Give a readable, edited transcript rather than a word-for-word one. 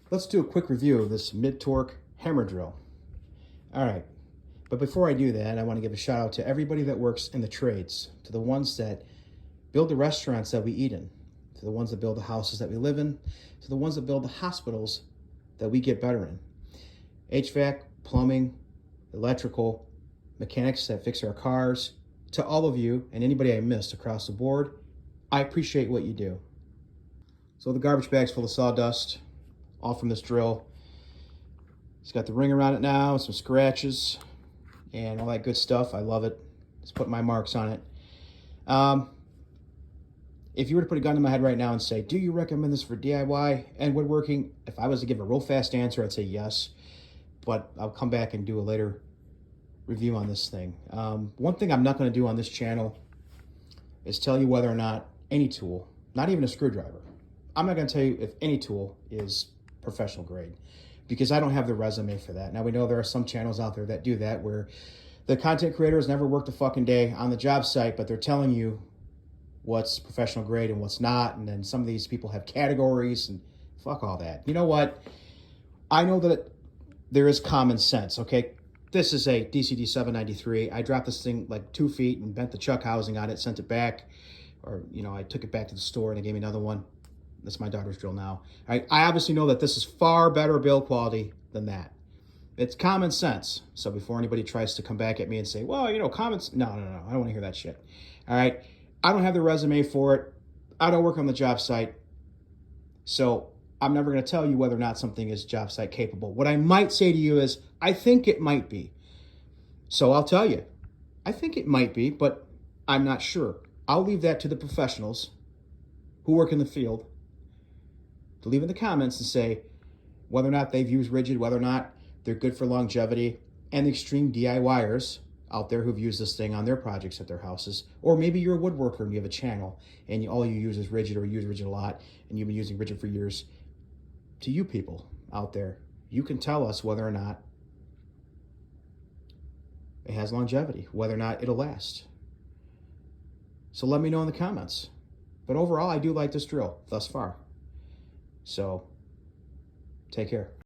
Let's do a quick review of this mid-torque hammer drill. All right, but before I do that, I want to give a shout out to everybody that works in the trades, to the ones that build the restaurants that we eat in, to the ones that build the houses that we live in, to the ones that build the hospitals that we get better in. HVAC, plumbing, electrical, mechanics that fix our cars, to all of you and anybody I missed across the board, I appreciate what you do. So the garbage bag's full of sawdust, all from this drill. It's got the ring around it now, some scratches, and all that good stuff. I love it. Just put my marks on it. If you were to put a gun to my head right now and say, do you recommend this for DIY and woodworking? If I was to give a real fast answer, I'd say yes. But I'll come back and do a later review on this thing. One thing I'm not going to do on this channel is tell you whether or not any tool, not even a screwdriver, I'm not going to tell you if any tool is professional grade, because I don't have the resume for that. Now, we know there are some channels out there that do that, where the content creator has never worked a fucking day on the job site, but they're telling you what's professional grade and what's not. And then some of these people have categories, and fuck all that. You know what? I know that there is common sense, okay? This is a DCD 793. I dropped this thing like 2 feet and bent the chuck housing on it, sent it back. Or, I took it back to the store and they gave me another one. That's my daughter's drill now. I obviously know that this is far better build quality than that. It's common sense. So before anybody tries to come back at me and say, well, common sense. No. I don't want to hear that shit. All right. I don't have the resume for it. I don't work on the job site. So I'm never going to tell you whether or not something is job site capable. What I might say to you is, I think it might be. So I'll tell you, I think it might be, but I'm not sure. I'll leave that to the professionals who work in the field to leave in the comments and say whether or not they've used RIDGID, whether or not they're good for longevity, and the extreme DIYers out there who've used this thing on their projects at their houses. Or maybe you're a woodworker and you have a channel and all you use is RIDGID, or you use RIDGID a lot and you've been using RIDGID for years. To you people out there, you can tell us whether or not it has longevity, whether or not it'll last. So let me know in the comments. But overall, I do like this drill thus far. So take care.